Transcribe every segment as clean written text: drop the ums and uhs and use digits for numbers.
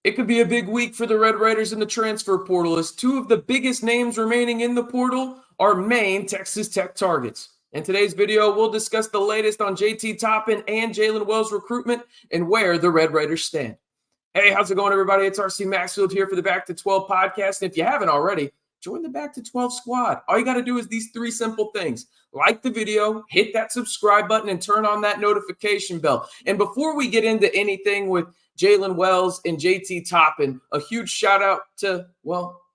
It could be a big week for the Red Raiders in the transfer portal, as two of the biggest names remaining in the portal are main Texas Tech targets. In today's video, we'll discuss the latest on JT Toppin and Jaylen Williams recruitment and where the Red Raiders stand. Hey, how's it going, everybody? It's RC Maxfield here for the Back to 12 podcast. And if you haven't already, join the Back to 12 squad. All you got to do is these three simple things. Like the video, hit that subscribe button, and turn on that notification bell. And before we get into anything with Jaylen Williams and JT Toppin, a huge shout out to,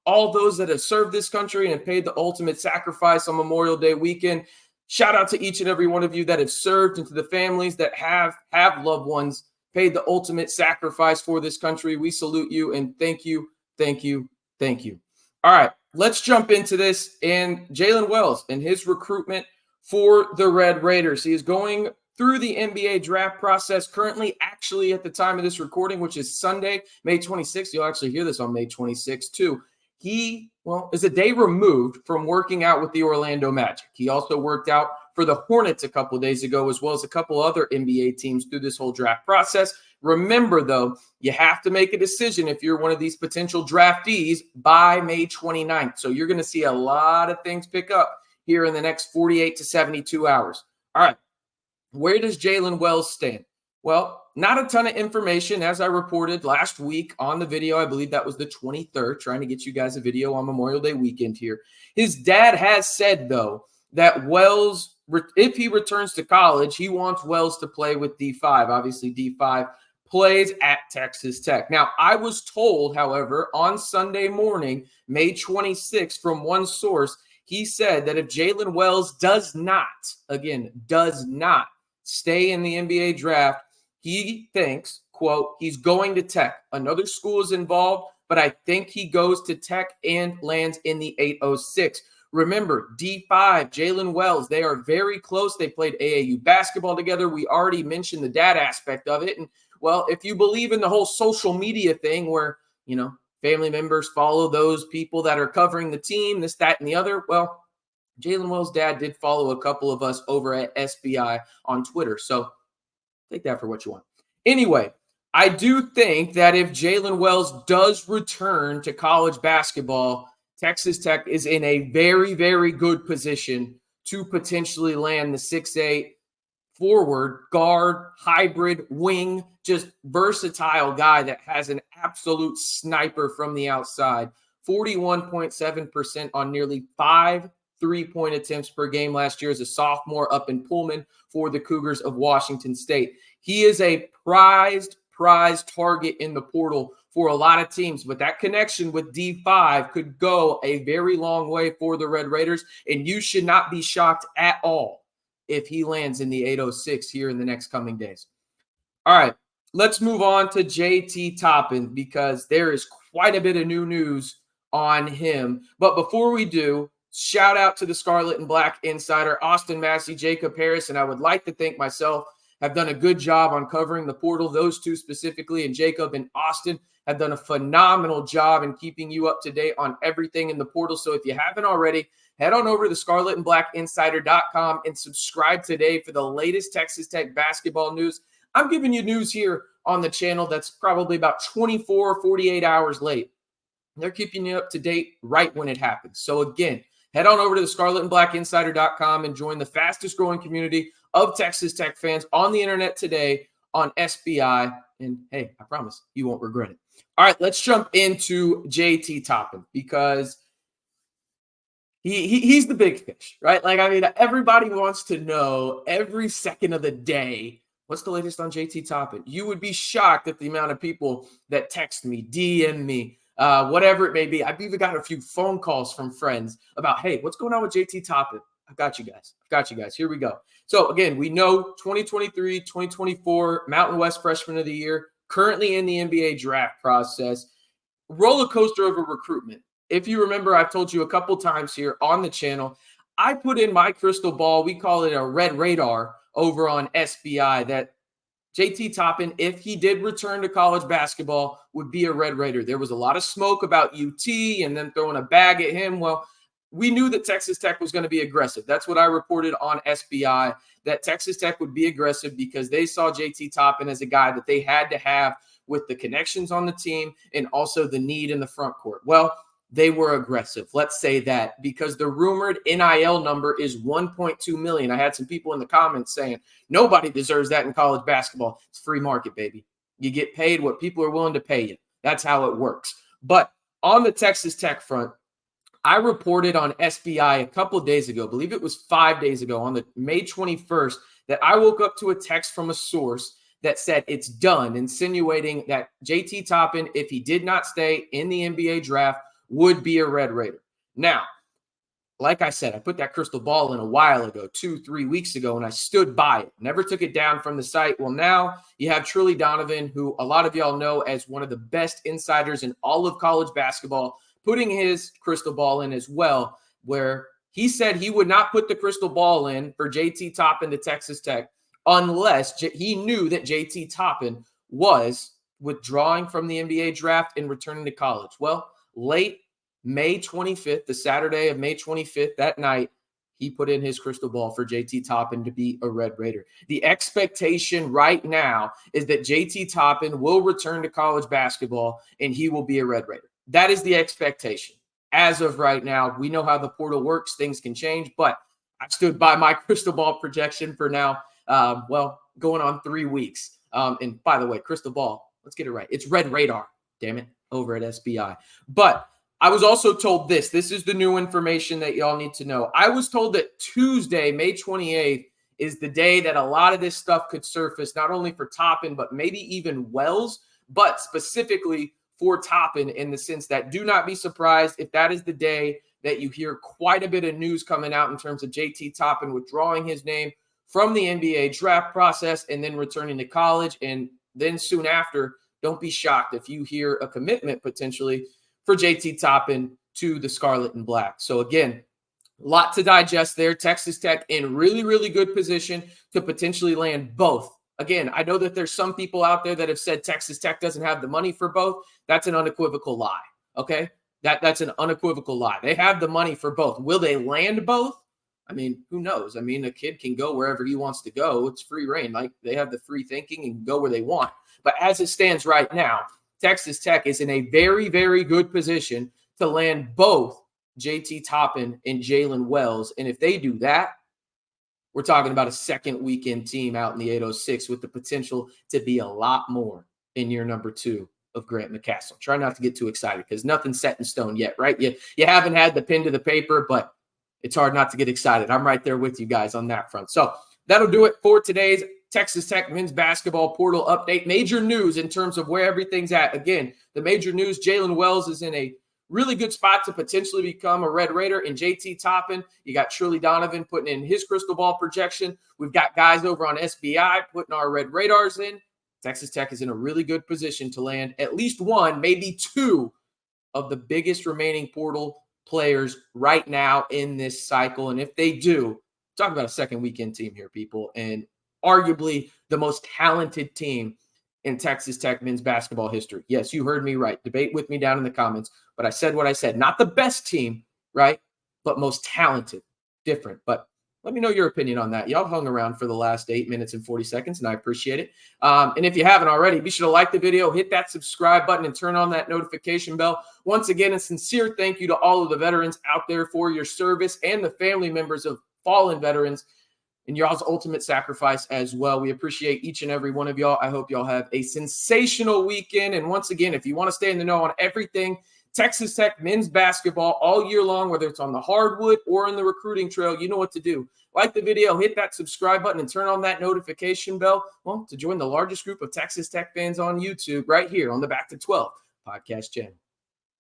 all those that have served this country and have paid the ultimate sacrifice on Memorial Day weekend. Shout out to each and every one of you that have served, and to the families that have loved ones paid the ultimate sacrifice for this country. We salute you and thank you, thank you, thank you. All right, let's jump into this and Jaylen Williams and his recruitment for the Red Raiders. He is going through the NBA draft process currently, actually at the time of this recording, which is Sunday, May 26th. You'll actually hear this on May 26th too. He, is a day removed from working out with the Orlando Magic. He also worked out for the Hornets a couple of days ago, as well as a couple other NBA teams through this whole draft process. Remember, though, you have to make a decision if you're one of these potential draftees by May 29th. So you're going to see a lot of things pick up here in the next 48 to 72 hours. All right. Where does Jaylen Williams stand? Well, not a ton of information, as I reported last week on the video. I believe that was the 23rd, trying to get you guys a video on Memorial Day weekend here. His dad has said, though, that Wells, if he returns to college, he wants Wells to play with D5. Obviously, D5 plays at Texas Tech. Now, I was told, however, on Sunday morning, May 26th, from one source, he said that if Jaylen Williams does not stay in the NBA draft, he thinks, quote, he's going to Tech. Another school is involved, but I think he goes to Tech and lands in the 806. Remember, D5, Jaylen Williams, they are very close. They played AAU basketball together. We already mentioned the dad aspect of it. And, if you believe in the whole social media thing where, family members follow those people that are covering the team, this, that, and the other, Jaylen Williams' dad did follow a couple of us over at SBI on Twitter. So take that for what you want. Anyway, I do think that if Jaylen Williams does return to college basketball, Texas Tech is in a very, very good position to potentially land the 6'8" forward, guard, hybrid, wing, just versatile guy that has an absolute sniper from the outside. 41.7% on nearly 5 3-point attempts per game last year as a sophomore up in Pullman for the Cougars of Washington State. He is a prized target in the portal for a lot of teams, but that connection with D5 could go a very long way for the Red Raiders, and you should not be shocked at all if he lands in the 806 here in the next coming days. All right, let's move on to JT Toppin because there is quite a bit of new news on him. But before we do, shout out to the Scarlet and Black Insider, Austin Massey, Jacob Harris, and I would like to thank myself. Have done a good job on covering the portal. Those two specifically, and Jacob and Austin have done a phenomenal job in keeping you up to date on everything in the portal. So if you haven't already, head on over to scarletandblackinsider.com and subscribe today for the latest Texas Tech basketball news. I'm giving you news here on the channel that's probably about 24, 48 hours late. They're keeping you up to date right when it happens. So again, head on over to the scarletandblackinsider.com and join the fastest growing community of Texas Tech fans on the internet today on SBI. And hey, I promise you won't regret it. All right, let's jump into JT Toppin because he's the big fish, right? Everybody wants to know every second of the day, what's the latest on JT Toppin? You would be shocked at the amount of people that text me, DM me, whatever it may be. I've even got a few phone calls from friends about, hey, what's going on with JT Toppin? I've got you guys. Here we go. So again, we know 2023, 2024 Mountain West Freshman of the Year, currently in the NBA draft process. Roller coaster of a recruitment. If you remember, I've told you a couple times here on the channel, I put in my crystal ball, we call it a red radar over on SBI, that JT Toppin, if he did return to college basketball, would be a Red Raider. There was a lot of smoke about UT and then throwing a bag at him. Well, we knew that Texas Tech was going to be aggressive. That's what I reported on SBI, that Texas Tech would be aggressive because they saw JT Toppin as a guy that they had to have with the connections on the team and also the need in the front court? Well, they were aggressive. Let's say that, because the rumored NIL number is 1.2 million. I had some people in the comments saying nobody deserves that in college basketball. It's free market, baby. You get paid what people are willing to pay you. That's how it works. But on the Texas Tech front, I reported on SBI a couple of days ago, I believe it was 5 days ago, on the May 21st, that I woke up to a text from a source that said it's done, insinuating that JT Toppin, if he did not stay in the NBA draft, would be a Red Raider. Now, like I said, I put that crystal ball in a while ago, 2-3 weeks ago, and I stood by it. Never took it down from the site. Well, now you have Trilly Donovan, who a lot of y'all know as one of the best insiders in all of college basketball, putting his crystal ball in as well, where he said he would not put the crystal ball in for JT Toppin to Texas Tech unless he knew that JT Toppin was withdrawing from the NBA draft and returning to college. Well, late May 25th, the Saturday of May 25th, that night, he put in his crystal ball for JT Toppin to be a Red Raider. The expectation right now is that JT Toppin will return to college basketball and he will be a Red Raider. That is the expectation. As of right now, we know how the portal works. Things can change, but I stood by my crystal ball projection for now, going on 3 weeks. And by the way, crystal ball, let's get it right. It's Red Radar, damn it, over at SBI. But I was also told this. This is the new information that y'all need to know. I was told that Tuesday, May 28th, is the day that a lot of this stuff could surface, not only for Toppin, but maybe even Wells, but specifically for Toppin, in the sense that do not be surprised if that is the day that you hear quite a bit of news coming out in terms of JT Toppin withdrawing his name from the NBA draft process and then returning to college. And then soon after, don't be shocked if you hear a commitment potentially for JT Toppin to the Scarlet and Black. So again, a lot to digest there. Texas Tech in really, really good position to potentially land both. Again, I know that there's some people out there that have said Texas Tech doesn't have the money for both. That's an unequivocal lie, okay? That's an unequivocal lie. They have the money for both. Will they land both? I mean, who knows? I mean, a kid can go wherever he wants to go. It's free reign. Like, they have the free thinking and go where they want. But as it stands right now, Texas Tech is in a very, very good position to land both JT Toppin and Jaylen Wells. And if they do that, we're talking about a second weekend team out in the 806 with the potential to be a lot more in year number 2 of Grant McCastle. Try not to get too excited because nothing's set in stone yet, right? You haven't had the pen to the paper, but it's hard not to get excited. I'm right there with you guys on that front. So that'll do it for today's Texas Tech men's basketball portal update. Major news in terms of where everything's at. Again, the major news, Jaylen Wells is in a really good spot to potentially become a Red Raider. And JT Toppin, you got Trilly Donovan putting in his crystal ball projection. We've got guys over on SBI putting our Red Radars in. Texas Tech is in a really good position to land at least one, maybe two of the biggest remaining portal players right now in this cycle. And if they do, talk about a second weekend team here, people, and arguably the most talented team in Texas Tech men's basketball history. Yes, you heard me right. Debate with me down in the comments, but I said what I said. Not the best team, right? But most talented. Different. But let me know your opinion on that. Y'all hung around for the last 8 minutes and 40 seconds, and I appreciate it. And if you haven't already, be sure to like the video, hit that subscribe button, and turn on that notification bell. Once again, a sincere thank you to all of the veterans out there for your service and the family members of fallen veterans and y'all's ultimate sacrifice as well. We appreciate each and every one of y'all. I hope y'all have a sensational weekend. And once again, if you want to stay in the know on everything Texas Tech men's basketball all year long, whether it's on the hardwood or in the recruiting trail, you know what to do. Like the video, hit that subscribe button, and turn on that notification bell, well, to join the largest group of Texas Tech fans on YouTube right here on the Back to 12 podcast channel.